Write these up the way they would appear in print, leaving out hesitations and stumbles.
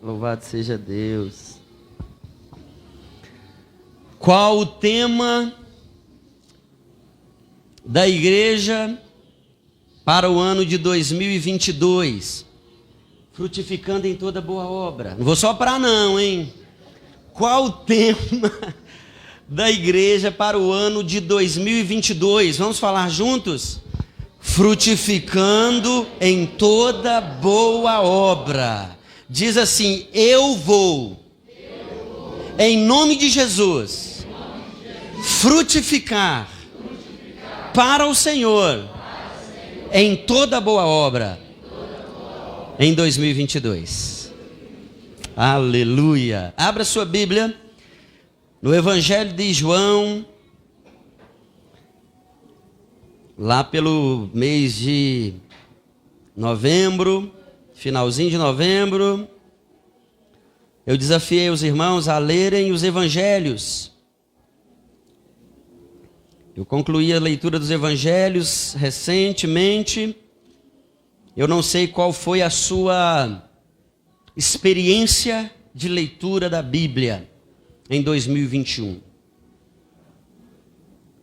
Louvado seja Deus. Qual o tema da igreja para o ano de 2022? Frutificando em toda boa obra. Não vou soprar não, hein? Qual o tema da igreja para o ano de 2022? Vamos falar juntos? Frutificando em toda boa obra. Diz assim: eu vou, em nome de Jesus, frutificar para o Senhor em toda boa obra em 2022. Aleluia. Abra sua Bíblia no Evangelho de João, lá pelo mês de novembro, finalzinho de novembro, eu desafiei os irmãos a lerem os evangelhos. Eu concluí a leitura dos evangelhos recentemente. Eu não sei qual foi a sua experiência de leitura da Bíblia em 2021.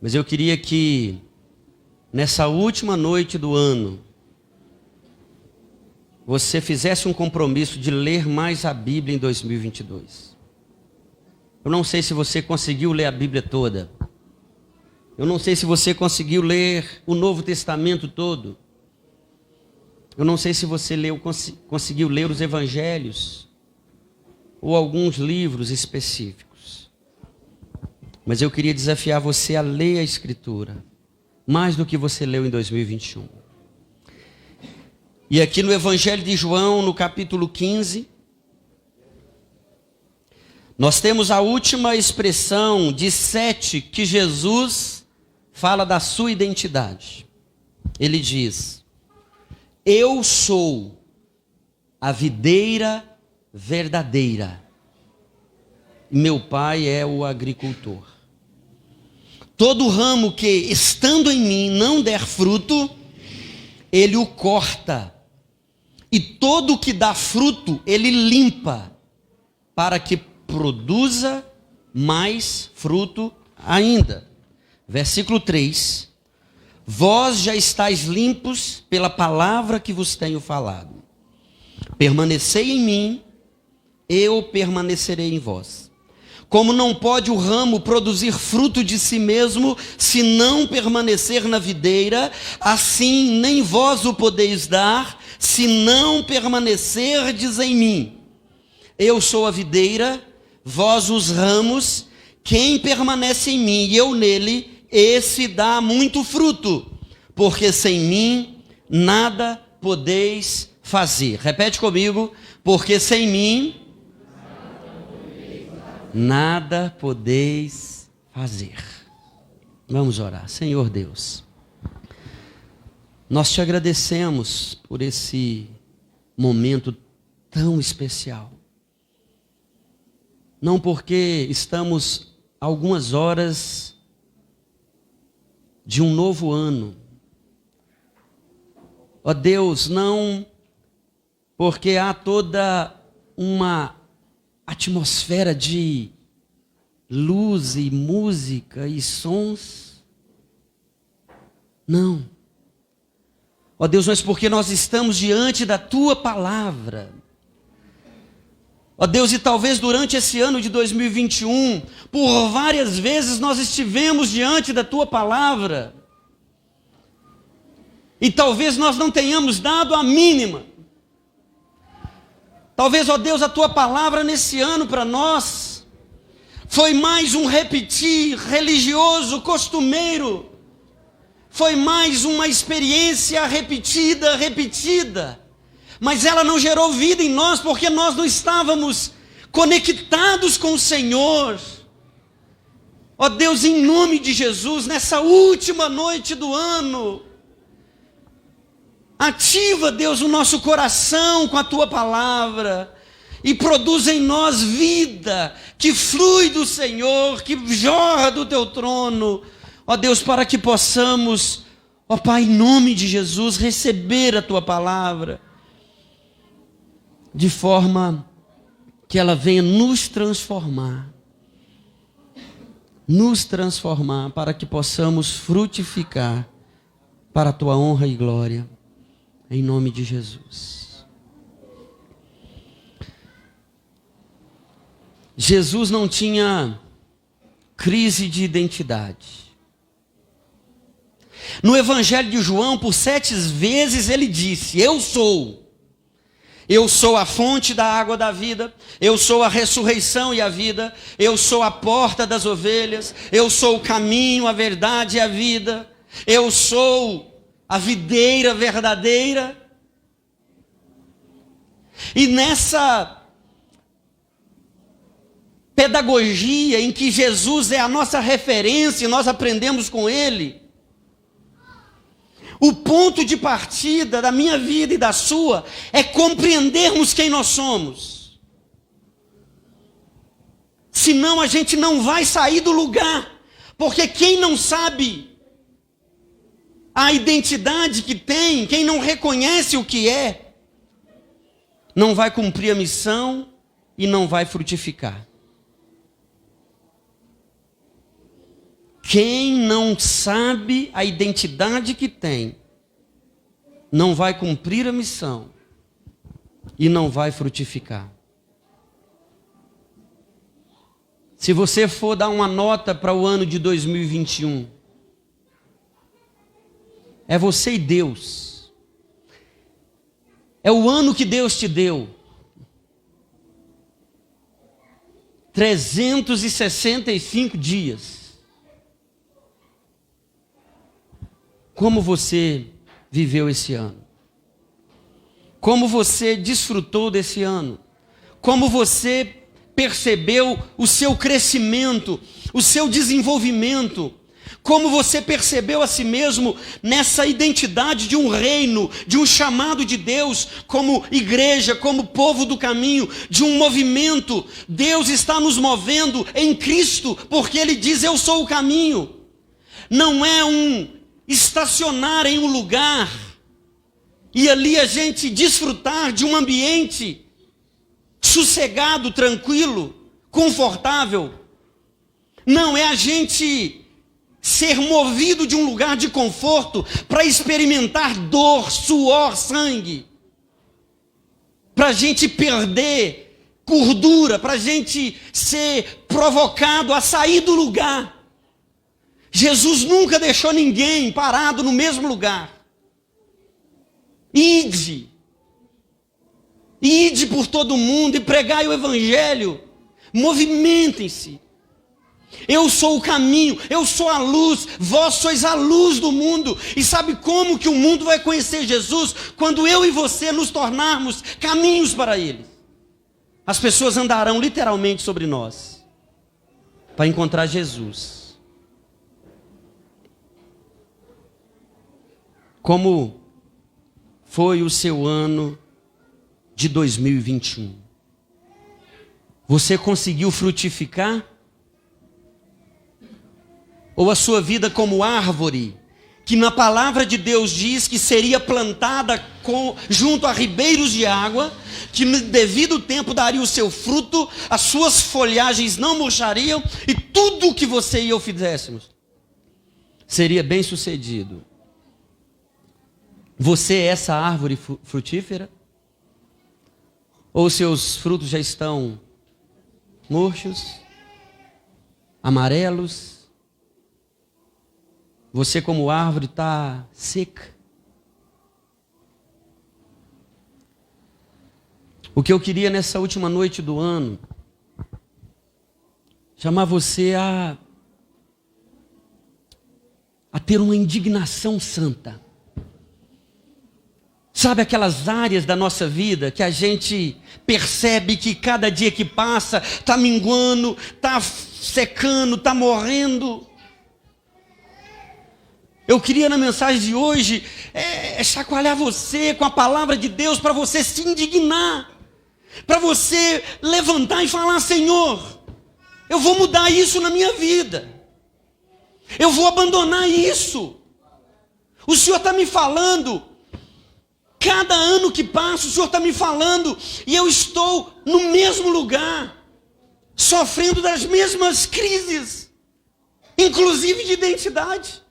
Mas eu queria que nessa última noite do ano você fizesse um compromisso de ler mais a Bíblia em 2022. Eu não sei se você conseguiu ler a Bíblia toda. Eu não sei se você conseguiu ler o Novo Testamento todo. Eu não sei se você conseguiu ler os Evangelhos ou alguns livros específicos. Mas eu queria desafiar você a ler a Escritura mais do que você leu em 2021. E aqui no Evangelho de João, no capítulo 15, nós temos a última expressão de 7 que Jesus fala da sua identidade. Ele diz: eu sou a videira verdadeira, e meu pai é o agricultor. Todo ramo que, estando em mim, não der fruto, ele o corta. E todo o que dá fruto, ele limpa, para que produza mais fruto ainda. Versículo 3. Vós já estáis limpos pela palavra que vos tenho falado. Permanecei em mim, eu permanecerei em vós. Como não pode o ramo produzir fruto de si mesmo, se não permanecer na videira, assim nem vós o podeis dar, se não permanecerdes em mim. Eu sou a videira, vós os ramos. Quem permanece em mim e eu nele, esse dá muito fruto, porque sem mim nada podeis fazer. Repete comigo: porque sem mim nada podeis fazer. Vamos orar. Senhor Deus, nós te agradecemos por esse momento tão especial. Não porque estamos algumas horas de um novo ano. Ó Deus, não porque há toda uma atmosfera de luz e música e sons. Não. Ó Deus, mas porque nós estamos diante da Tua palavra. Ó Deus, e talvez durante esse ano de 2021, por várias vezes nós estivemos diante da Tua palavra. E talvez nós não tenhamos dado a mínima. Talvez, ó Deus, a Tua palavra nesse ano para nós foi mais um repetir religioso, costumeiro. Foi mais uma experiência repetida. Mas ela não gerou vida em nós, porque nós não estávamos conectados com o Senhor. Ó Deus, em nome de Jesus, nessa última noite do ano, ativa, Deus, o nosso coração com a Tua palavra e produz em nós vida que flui do Senhor, que jorra do Teu trono. Ó Deus, para que possamos, ó Pai, em nome de Jesus, receber a Tua palavra de forma que ela venha nos transformar para que possamos frutificar para a tua honra e glória, em nome de Jesus. Jesus não tinha crise de identidade. No Evangelho de João, por 7 vezes ele disse: eu sou a fonte da água da vida, eu sou a ressurreição e a vida, eu sou a porta das ovelhas, eu sou o caminho, a verdade e a vida, eu sou a videira verdadeira. E nessa pedagogia em que Jesus é a nossa referência e nós aprendemos com Ele, o ponto de partida da minha vida e da sua é compreendermos quem nós somos. Senão a gente não vai sair do lugar, porque quem não sabe a identidade que tem, quem não reconhece o que é, não vai cumprir a missão e não vai frutificar. Quem não sabe a identidade que tem, não vai cumprir a missão e não vai frutificar. Se você for dar uma nota para o ano de 2021, é você e Deus. É o ano que Deus te deu. 365 dias. Como você viveu esse ano? Como você desfrutou desse ano? Como você percebeu o seu crescimento, o seu desenvolvimento? Como você percebeu a si mesmo nessa identidade de um reino, de um chamado de Deus, como igreja, como povo do caminho, de um movimento? Deus está nos movendo em Cristo, porque Ele diz: eu sou o caminho. Não é estacionar em um lugar e ali a gente desfrutar de um ambiente sossegado, tranquilo, confortável. Não, é a gente ser movido de um lugar de conforto para experimentar dor, suor, sangue, para a gente perder gordura, para a gente ser provocado a sair do lugar. Jesus nunca deixou ninguém parado no mesmo lugar. Ide por todo mundo e pregai o evangelho. Movimentem-se. Eu sou o caminho, eu sou a luz, vós sois a luz do mundo. E sabe como que o mundo vai conhecer Jesus? Quando eu e você nos tornarmos caminhos para Ele. As pessoas andarão literalmente sobre nós para encontrar Jesus. Como foi o seu ano de 2021? Você conseguiu frutificar? Ou a sua vida como árvore, que na palavra de Deus diz que seria plantada junto a ribeiros de água, que no devido tempo daria o seu fruto, as suas folhagens não murchariam, e tudo o que você e eu fizéssemos seria bem sucedido. Você é essa árvore frutífera? Ou seus frutos já estão murchos, amarelos? Você como árvore está seca? O que eu queria nessa última noite do ano, chamar você a ter uma indignação santa. Sabe aquelas áreas da nossa vida que a gente percebe que cada dia que passa está minguando, está secando, está morrendo? Eu queria na mensagem de hoje chacoalhar você com a palavra de Deus para você se indignar, para você levantar e falar: Senhor, eu vou mudar isso na minha vida, eu vou abandonar isso. O Senhor está me falando Cada ano que passa, o Senhor está me falando, e eu estou no mesmo lugar, sofrendo das mesmas crises, inclusive de identidade.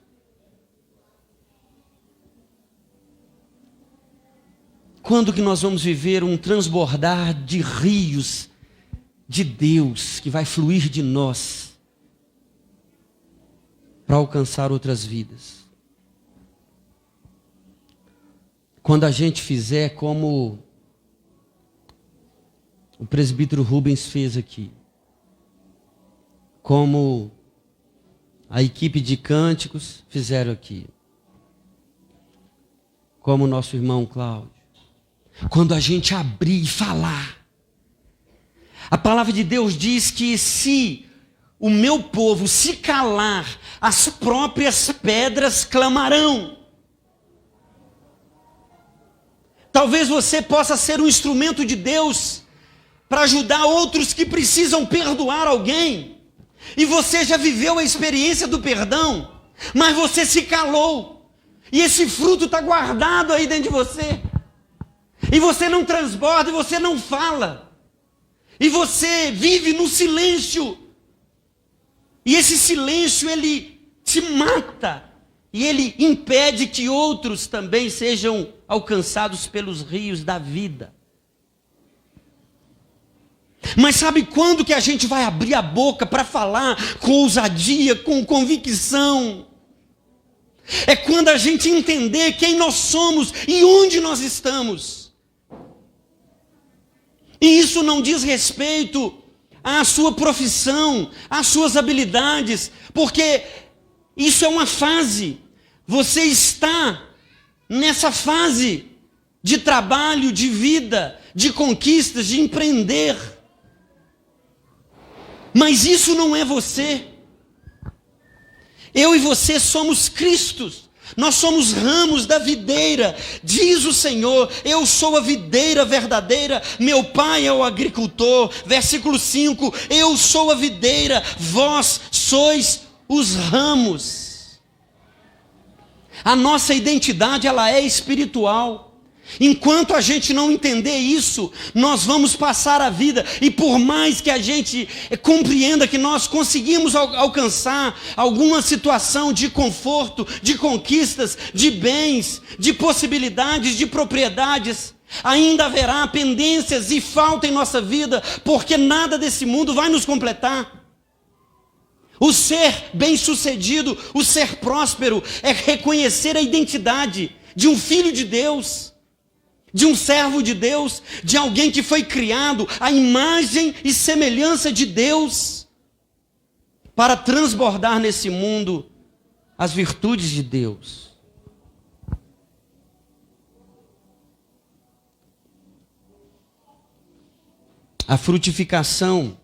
Quando que nós vamos viver um transbordar de rios de Deus, que vai fluir de nós, para alcançar outras vidas? Quando a gente fizer como o presbítero Rubens fez aqui, como a equipe de cânticos fizeram aqui, como o nosso irmão Cláudio, quando a gente abrir e falar, a palavra de Deus diz que se o meu povo se calar, as próprias pedras clamarão. Talvez você possa ser um instrumento de Deus para ajudar outros que precisam perdoar alguém. E você já viveu a experiência do perdão, mas você se calou. E esse fruto está guardado aí dentro de você. E você não transborda, e você não fala. E você vive no silêncio. E esse silêncio, ele te mata. E ele impede que outros também sejam alcançados pelos rios da vida. Mas sabe quando que a gente vai abrir a boca para falar com ousadia, com convicção? É quando a gente entender quem nós somos e onde nós estamos. E isso não diz respeito à sua profissão, às suas habilidades, porque isso é uma fase. Você está nessa fase de trabalho, de vida, de conquistas, de empreender. Mas isso não é você. Eu e você somos Cristos. Nós somos ramos da videira. Diz o Senhor, eu sou a videira verdadeira, meu pai é o agricultor. Versículo 5, eu sou a videira, vós sois os ramos. A nossa identidade, ela é espiritual. Enquanto a gente não entender isso, nós vamos passar a vida, e por mais que a gente compreenda que nós conseguimos alcançar alguma situação de conforto, de conquistas, de bens, de possibilidades, de propriedades, ainda haverá pendências e falta em nossa vida, porque nada desse mundo vai nos completar. O ser bem-sucedido, o ser próspero, é reconhecer a identidade de um filho de Deus, de um servo de Deus, de alguém que foi criado à imagem e semelhança de Deus, para transbordar nesse mundo as virtudes de Deus. A frutificação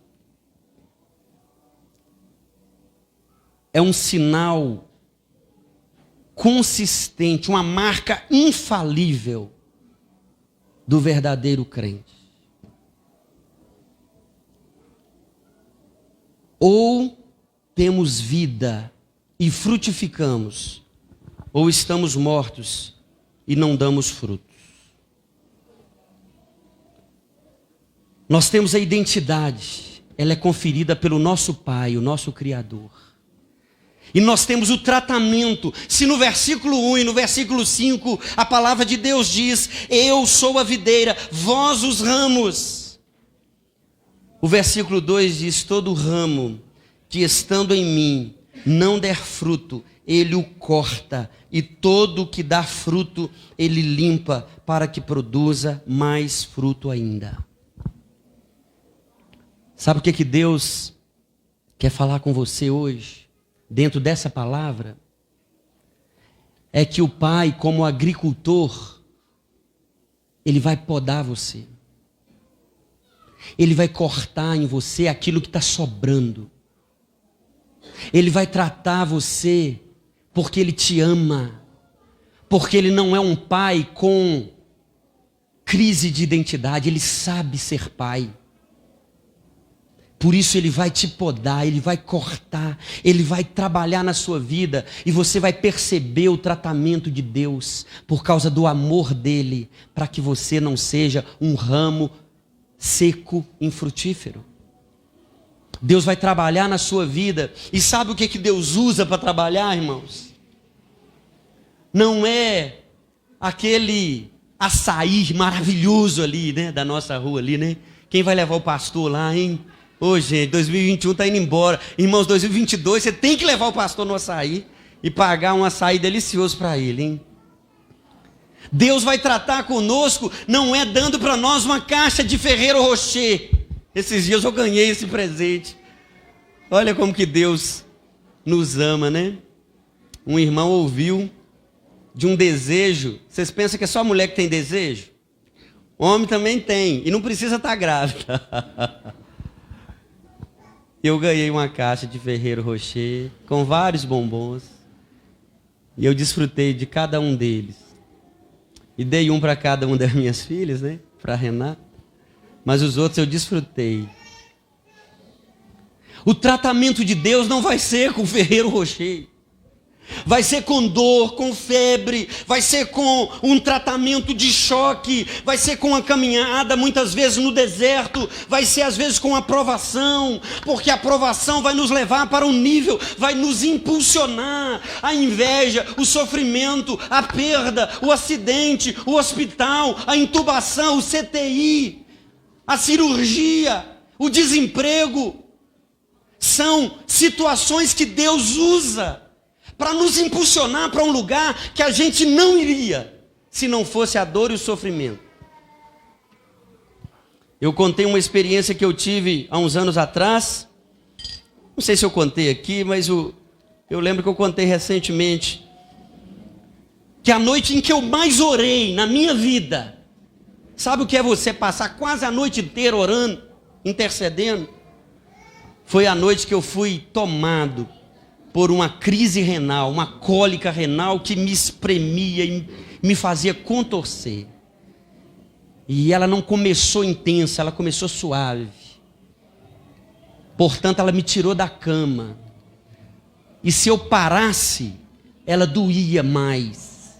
é um sinal consistente, uma marca infalível do verdadeiro crente. Ou temos vida e frutificamos, ou estamos mortos e não damos frutos. Nós temos a identidade, ela é conferida pelo nosso Pai, o nosso Criador. E nós temos o tratamento. Se no versículo 1 e no versículo 5 a palavra de Deus diz, eu sou a videira, vós os ramos. O versículo 2 diz, todo ramo que estando em mim não der fruto, ele o corta, e todo o que dá fruto, ele limpa, para que produza mais fruto ainda. Sabe o que Deus quer falar com você hoje? Dentro dessa palavra, é que o Pai, como agricultor, ele vai podar você. Ele vai cortar em você aquilo que está sobrando. Ele vai tratar você porque ele te ama. Porque ele não é um pai com crise de identidade, ele sabe ser pai. Por isso Ele vai te podar, Ele vai cortar, Ele vai trabalhar na sua vida e você vai perceber o tratamento de Deus por causa do amor dEle, para que você não seja um ramo seco, infrutífero. Deus vai trabalhar na sua vida. E sabe o que Deus usa para trabalhar, irmãos? Não é aquele açaí maravilhoso ali, né, da nossa rua ali, né? Quem vai levar o pastor lá, hein? Ô, gente, 2021 está indo embora. Irmãos, 2022 você tem que levar o pastor no açaí e pagar um açaí delicioso para ele, hein? Deus vai tratar conosco, não é dando para nós uma caixa de Ferreiro Rocher. Esses dias eu ganhei esse presente. Olha como que Deus nos ama, né? Um irmão ouviu de um desejo. Vocês pensam que é só mulher que tem desejo? Homem também tem, e não precisa estar grávida. Eu ganhei uma caixa de Ferreiro Rocher com vários bombons. E eu desfrutei de cada um deles. E dei um para cada uma das minhas filhas, né? Para Renata. Mas os outros eu desfrutei. O tratamento de Deus não vai ser com Ferreiro Rocher. Vai ser com dor, com febre, vai ser com um tratamento de choque, vai ser com uma caminhada muitas vezes no deserto, vai ser às vezes com aprovação, porque a aprovação vai nos levar para um nível, vai nos impulsionar. A inveja, o sofrimento, a perda, o acidente, o hospital, a intubação, o CTI, a cirurgia, o desemprego, são situações que Deus usa para nos impulsionar para um lugar que a gente não iria, se não fosse a dor e o sofrimento. Eu contei uma experiência que eu tive há uns anos atrás, não sei se eu contei aqui, mas eu lembro que eu contei recentemente, que a noite em que eu mais orei na minha vida, sabe o que é você passar quase a noite inteira orando, intercedendo? Foi a noite que eu fui tomado por uma crise renal, uma cólica renal que me espremia e me fazia contorcer. E ela não começou intensa, ela começou suave. Portanto, ela me tirou da cama. E se eu parasse, ela doía mais.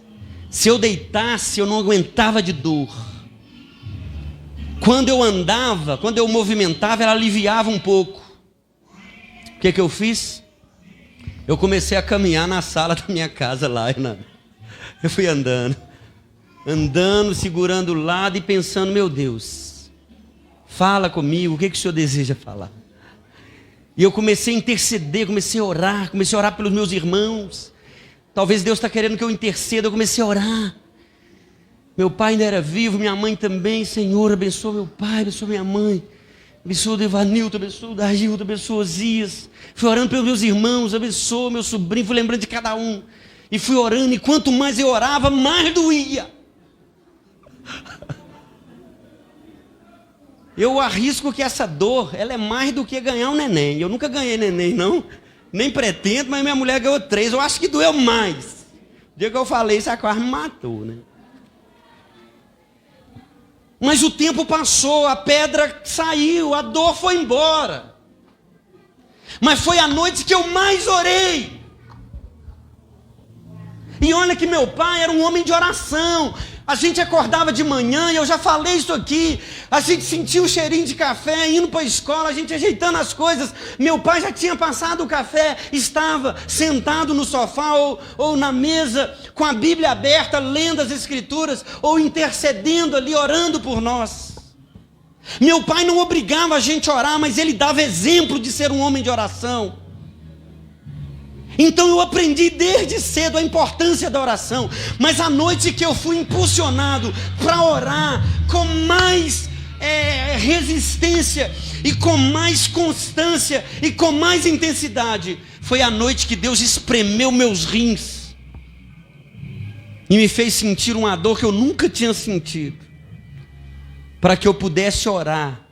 Se eu deitasse, eu não aguentava de dor. Quando eu andava, quando eu movimentava, ela aliviava um pouco. O que eu fiz? Eu comecei a caminhar na sala da minha casa lá, eu fui andando, segurando o lado e pensando, meu Deus, fala comigo, o que o Senhor deseja falar? E eu comecei a interceder, comecei a orar pelos meus irmãos. Talvez Deus está querendo que eu interceda, eu comecei a orar. Meu pai ainda era vivo, minha mãe também. Senhor, abençoa meu pai, abençoa minha mãe. Abençoa o Devanilton, abençoa o Dargilton, abençoa o Osias. Fui orando pelos meus irmãos, abençoa meu sobrinho, fui lembrando de cada um. E fui orando, e quanto mais eu orava, mais doía. Eu arrisco que essa dor, ela é mais do que ganhar um neném. Eu nunca ganhei neném, não. Nem pretendo, mas minha mulher ganhou 3. Eu acho que doeu mais. O dia que eu falei isso, a quase me matou, né? Mas o tempo passou, a pedra saiu, a dor foi embora. Mas foi a noite que eu mais orei. E olha que meu pai era um homem de oração. A gente acordava de manhã, e eu já falei isso aqui, a gente sentia o cheirinho de café, indo para a escola, a gente ajeitando as coisas. Meu pai já tinha passado o café, estava sentado no sofá ou na mesa, com a Bíblia aberta, lendo as Escrituras, ou intercedendo ali, orando por nós. Meu pai não obrigava a gente a orar, mas ele dava exemplo de ser um homem de oração. Então eu aprendi desde cedo a importância da oração. Mas a noite que eu fui impulsionado para orar com mais resistência e com mais constância e com mais intensidade, foi a noite que Deus espremeu meus rins e me fez sentir uma dor que eu nunca tinha sentido, para que eu pudesse orar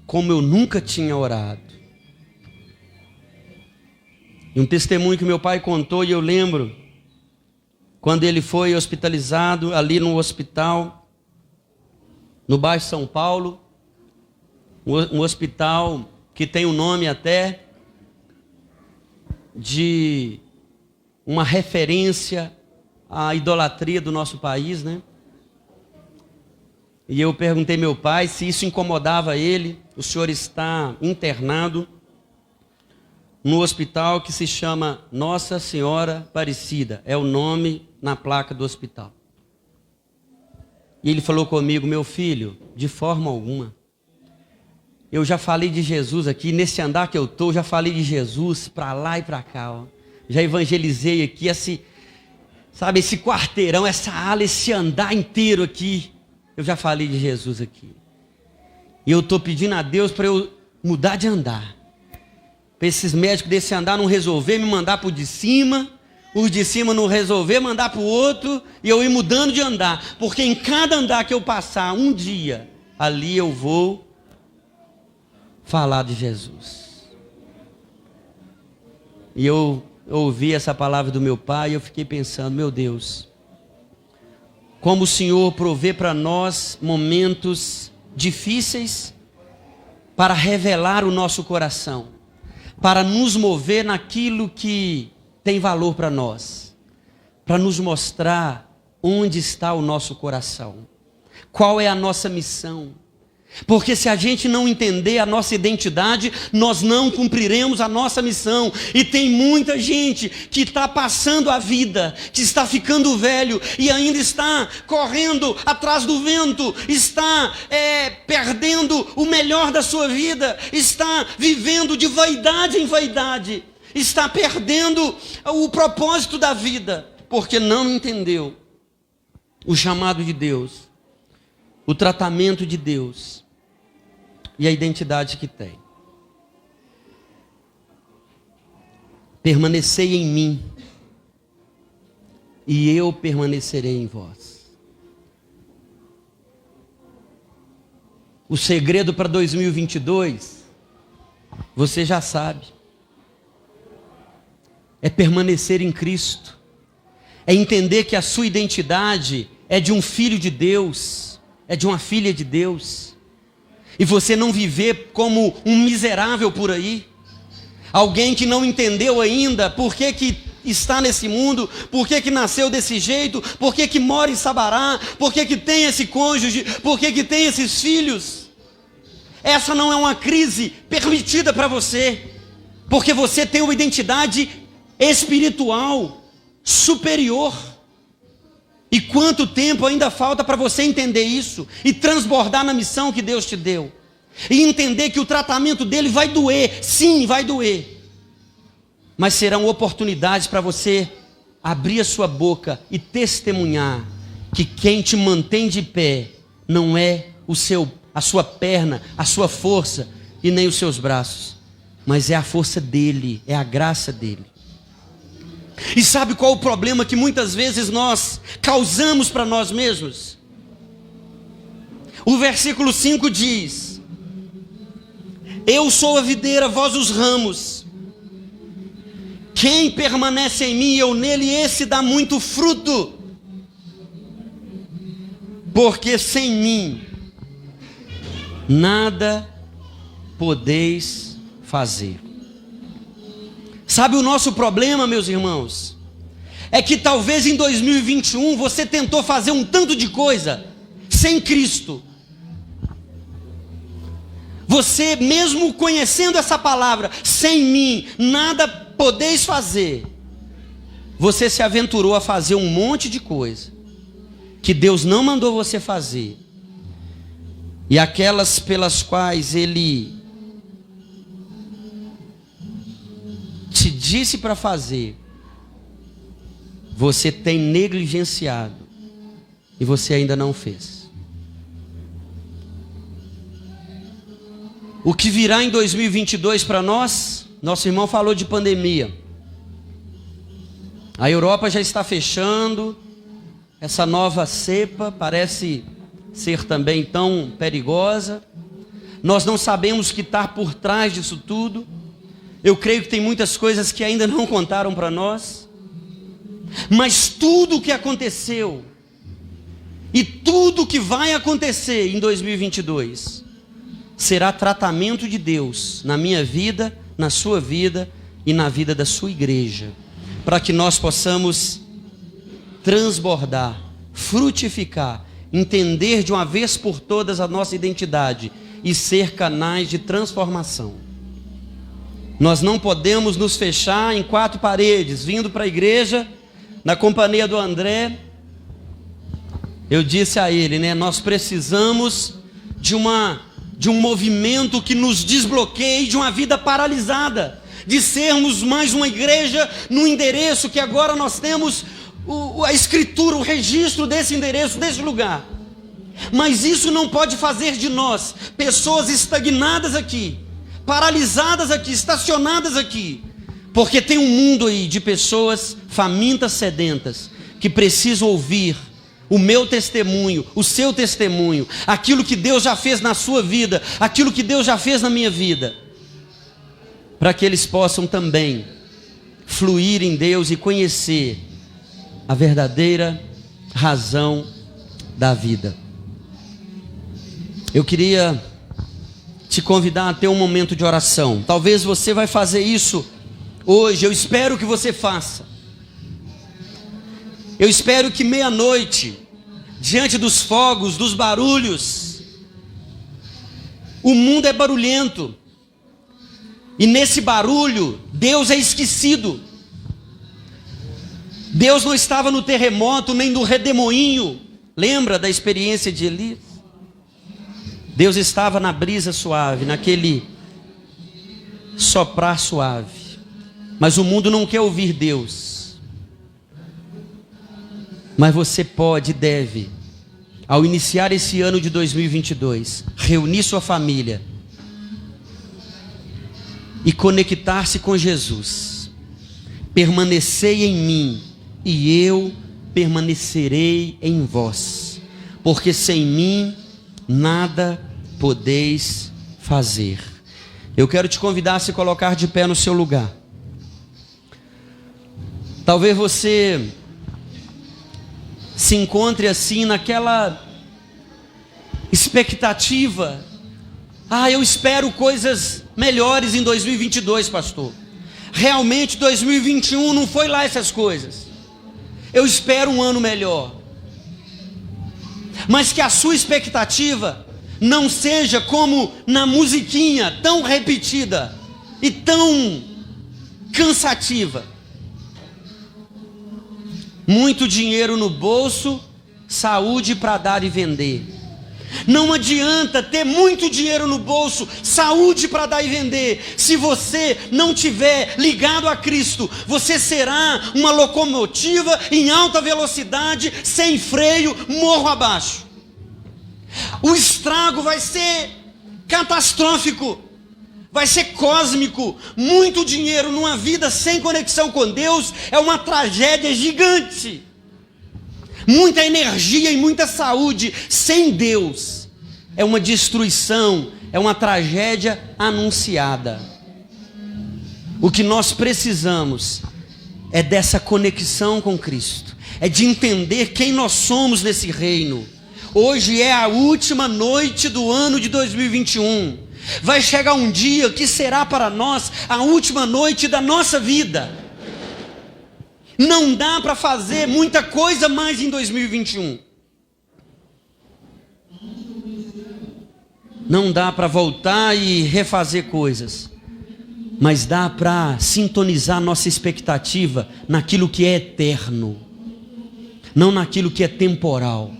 como eu nunca tinha orado. E um testemunho que meu pai contou, e eu lembro, quando ele foi hospitalizado ali no hospital, no bairro de São Paulo, um hospital que tem o nome até de uma referência à idolatria do nosso país, né? E eu perguntei ao meu pai se isso incomodava ele. O senhor está internado no hospital que se chama Nossa Senhora Aparecida. É o nome na placa do hospital. E ele falou comigo: meu filho, de forma alguma. Eu já falei de Jesus aqui, nesse andar que eu estou, já falei de Jesus para lá e para cá. Ó. Já evangelizei aqui, esse quarteirão, essa ala, esse andar inteiro aqui. Eu já falei de Jesus aqui. E eu estou pedindo a Deus para eu mudar de andar. Para esses médicos desse andar não resolver me mandar para o de cima, os de cima não resolver mandar para o outro, e eu ir mudando de andar. Porque em cada andar que eu passar um dia, ali eu vou falar de Jesus. E eu ouvi essa palavra do meu pai e eu fiquei pensando: meu Deus, como o Senhor provê para nós momentos difíceis para revelar o nosso coração, para nos mover naquilo que tem valor para nós, para nos mostrar onde está o nosso coração, qual é a nossa missão. Porque se a gente não entender a nossa identidade, nós não cumpriremos a nossa missão. E tem muita gente que está passando a vida, que está ficando velho e ainda está correndo atrás do vento, está perdendo o melhor da sua vida, está vivendo de vaidade em vaidade, está perdendo o propósito da vida, porque não entendeu o chamado de Deus, o tratamento de Deus e a identidade que tem. Permanecei em mim e eu permanecerei em vós. O segredo para 2022, você já sabe, é permanecer em Cristo, é entender que a sua identidade é de um filho de Deus, é de uma filha de Deus. E você não viver como um miserável por aí. Alguém que não entendeu ainda por que está nesse mundo, por que nasceu desse jeito, por que mora em Sabará, por que tem esse cônjuge, por que tem esses filhos. Essa não é uma crise permitida para você, porque você tem uma identidade espiritual superior. E quanto tempo ainda falta para você entender isso e transbordar na missão que Deus te deu? E entender que o tratamento dele vai doer, sim, vai doer. Mas serão oportunidades para você abrir a sua boca e testemunhar que quem te mantém de pé não é a sua perna, a sua força e nem os seus braços, mas é a força dele, é a graça dele. E sabe qual o problema que muitas vezes nós causamos para nós mesmos? O versículo 5 diz: eu sou a videira, vós os ramos. Quem permanece em mim e eu nele, esse dá muito fruto. Porque sem mim nada podeis fazer. Sabe o nosso problema, meus irmãos? É que talvez em 2021 você tentou fazer um tanto de coisa sem Cristo. Você mesmo conhecendo essa palavra, sem mim nada podeis fazer, você se aventurou a fazer um monte de coisa que Deus não mandou você fazer. E aquelas pelas quais Ele te disse para fazer, você tem negligenciado e você ainda não fez. O que virá em 2022 para nós? Nosso irmão falou de pandemia. A Europa já está fechando. Essa nova cepa parece ser também tão perigosa. Nós não sabemos o que está por trás disso tudo. Eu creio que tem muitas coisas que ainda não contaram para nós. Mas tudo o que aconteceu e tudo o que vai acontecer em 2022 será tratamento de Deus na minha vida, na sua vida e na vida da sua igreja, para que nós possamos transbordar, frutificar, entender de uma vez por todas a nossa identidade e ser canais de transformação. Nós não podemos nos fechar em quatro paredes, vindo para a igreja, na companhia do André. Eu disse a ele, nós precisamos de um movimento que nos desbloqueie de uma vida paralisada, de sermos mais uma igreja no endereço que agora nós temos a escritura, o registro desse endereço, desse lugar. Mas isso não pode fazer de nós pessoas estagnadas aqui, paralisadas aqui, estacionadas aqui, porque tem um mundo aí de pessoas famintas, sedentas, que precisam ouvir o meu testemunho, o seu testemunho, aquilo que Deus já fez na sua vida, aquilo que Deus já fez na minha vida, para que eles possam também fluir em Deus e conhecer a verdadeira razão da vida. Eu queria te convidar a ter um momento de oração. Talvez você vai fazer isso hoje, eu espero que você faça. Eu espero que meia-noite, diante dos fogos, dos barulhos, o mundo é barulhento, e nesse barulho, Deus é esquecido. Deus não estava no terremoto, nem no redemoinho. Lembra da experiência de Elias? Deus estava na brisa suave, naquele soprar suave. Mas o mundo não quer ouvir Deus. Mas você pode e deve, ao iniciar esse ano de 2022, reunir sua família e conectar-se com Jesus. Permanecei em mim e eu permanecerei em vós, porque sem mim nada podeis fazer. Eu quero te convidar a se colocar de pé no seu lugar. Talvez você se encontre assim naquela expectativa. Eu espero coisas melhores em 2022, pastor. Realmente 2021 não foi lá essas coisas. Eu espero um ano melhor. Mas que a sua expectativa não seja como na musiquinha tão repetida e tão cansativa. Muito dinheiro no bolso, saúde para dar e vender. Não adianta ter muito dinheiro no bolso, saúde para dar e vender. Se você não tiver ligado a Cristo, você será uma locomotiva em alta velocidade, sem freio, morro abaixo. O estrago vai ser catastrófico, vai ser cósmico. Muito dinheiro numa vida sem conexão com Deus é uma tragédia gigante. Muita energia e muita saúde sem Deus é uma destruição, é uma tragédia anunciada. O que nós precisamos é dessa conexão com Cristo, é de entender quem nós somos nesse reino. Hoje é a última noite do ano de 2021. Vai chegar um dia que será para nós a última noite da nossa vida. Não dá para fazer muita coisa mais em 2021. Não dá para voltar e refazer coisas. Mas dá para sintonizar nossa expectativa naquilo que é eterno, não naquilo que é temporal.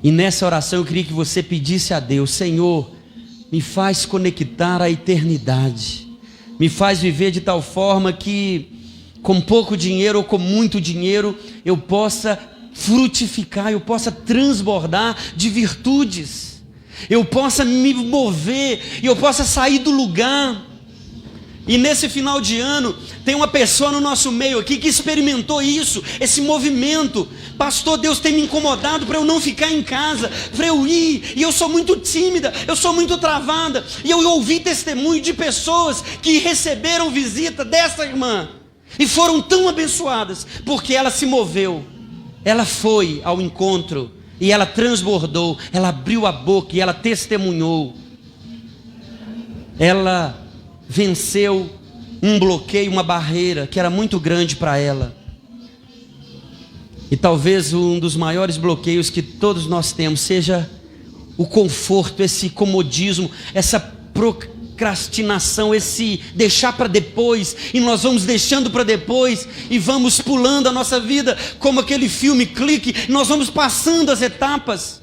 E nessa oração eu queria que você pedisse a Deus: Senhor, me faz conectar à eternidade. Me faz viver de tal forma que, com pouco dinheiro ou com muito dinheiro, eu possa frutificar, eu possa transbordar de virtudes, eu possa me mover, eu possa sair do lugar. E nesse final de ano, tem uma pessoa no nosso meio aqui que experimentou isso, esse movimento. Pastor, Deus tem me incomodado para eu não ficar em casa, para eu ir, e eu sou muito tímida, eu sou muito travada. E eu ouvi testemunho de pessoas que receberam visita dessa irmã e foram tão abençoadas, porque ela se moveu, ela foi ao encontro, e ela transbordou, ela abriu a boca e ela testemunhou. ela venceu um bloqueio, uma barreira que era muito grande para ela. E talvez um dos maiores bloqueios que todos nós temos seja o conforto, esse comodismo, essa procrastinação, esse deixar para depois, e nós vamos deixando para depois, e vamos pulando a nossa vida, como aquele filme Clique, nós vamos passando as etapas,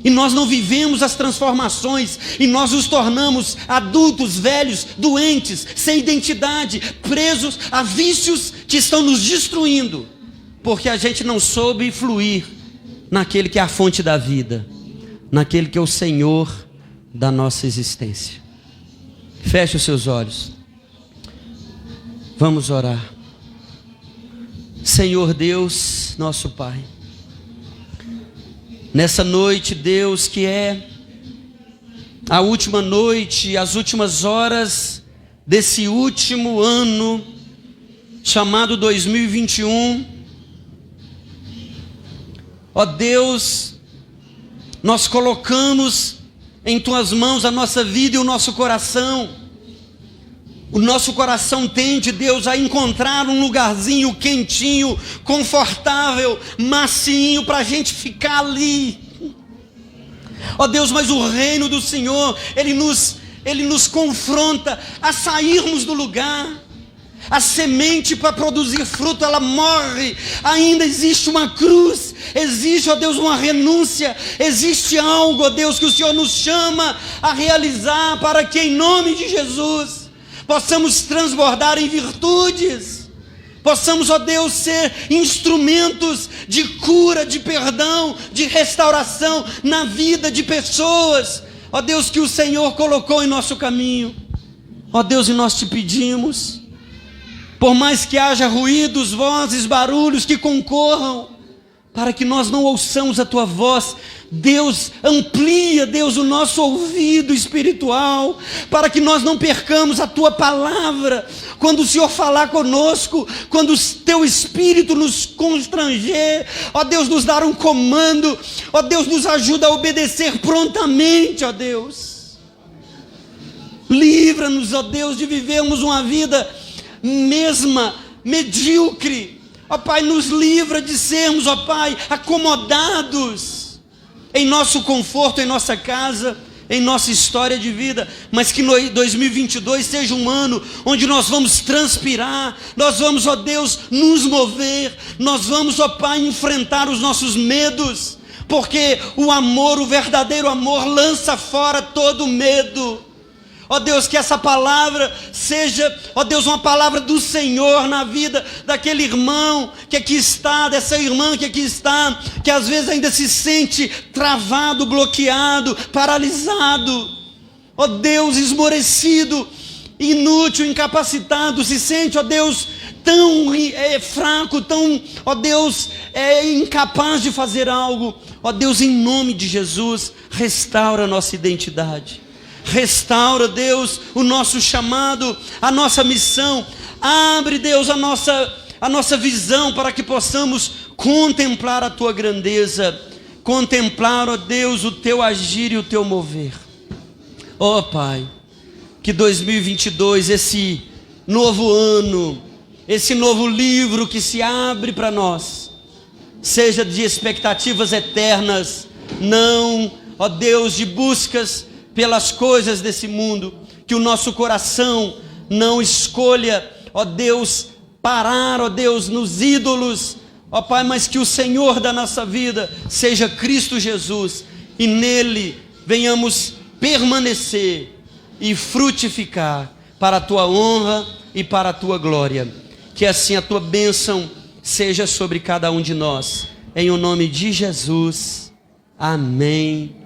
e nós não vivemos as transformações, e nós nos tornamos adultos, velhos, doentes, sem identidade, presos a vícios que estão nos destruindo, porque a gente não soube fluir naquele que é a fonte da vida, naquele que é o Senhor da nossa existência. Feche os seus olhos. Vamos orar. Senhor Deus, nosso Pai, nessa noite, Deus, que é a última noite, as últimas horas desse último ano, chamado 2021, ó Deus, nós colocamos em Tuas mãos a nossa vida e o nosso coração. O nosso coração tende, Deus, a encontrar um lugarzinho quentinho, confortável, macinho, para a gente ficar ali. Ó Deus, mas o reino do Senhor, Ele nos confronta a sairmos do lugar. A semente para produzir fruto, ela morre. Ainda existe uma cruz, existe, ó Deus, uma renúncia, existe algo, ó Deus, que o Senhor nos chama a realizar, para que em nome de Jesus possamos transbordar em virtudes, possamos, ó Deus, ser instrumentos de cura, de perdão, de restauração na vida de pessoas, ó Deus, que o Senhor colocou em nosso caminho. Ó Deus, e nós te pedimos, por mais que haja ruídos, vozes, barulhos que concorram, para que nós não ouçamos a Tua voz, Deus, amplia, Deus, o nosso ouvido espiritual, para que nós não percamos a Tua palavra, quando o Senhor falar conosco, quando o Teu Espírito nos constranger, ó Deus, nos dar um comando, ó Deus, nos ajuda a obedecer prontamente, ó Deus. Livra-nos, ó Deus, de vivermos uma vida medíocre, ó Pai, nos livra de sermos, ó Pai, acomodados em nosso conforto, em nossa casa, em nossa história de vida, mas que 2022 seja um ano onde nós vamos transpirar, nós vamos, ó Deus, nos mover, nós vamos, ó Pai, enfrentar os nossos medos, porque o amor, o verdadeiro amor, lança fora todo medo. Ó Deus, que essa palavra seja, ó Deus, uma palavra do Senhor na vida daquele irmão que aqui está, dessa irmã que aqui está, que às vezes ainda se sente travado, bloqueado, paralisado, ó Deus, esmorecido, inútil, incapacitado, se sente, ó Deus, tão fraco, tão, ó Deus, incapaz de fazer algo. Ó Deus, em nome de Jesus, restaura a nossa identidade. Restaura, Deus, o nosso chamado, a nossa missão. Abre, Deus, a nossa visão, para que possamos contemplar a Tua grandeza, contemplar, ó Deus, o Teu agir e o Teu mover. Ó Pai, que 2022, esse novo ano, esse novo livro que se abre para nós, seja de expectativas eternas, não, ó Deus, de buscas pelas coisas desse mundo, que o nosso coração não escolha, ó Deus, parar, ó Deus, nos ídolos, ó Pai, mas que o Senhor da nossa vida seja Cristo Jesus, e nele venhamos permanecer e frutificar para a Tua honra e para a Tua glória. Que assim a Tua bênção seja sobre cada um de nós, em o nome de Jesus, amém.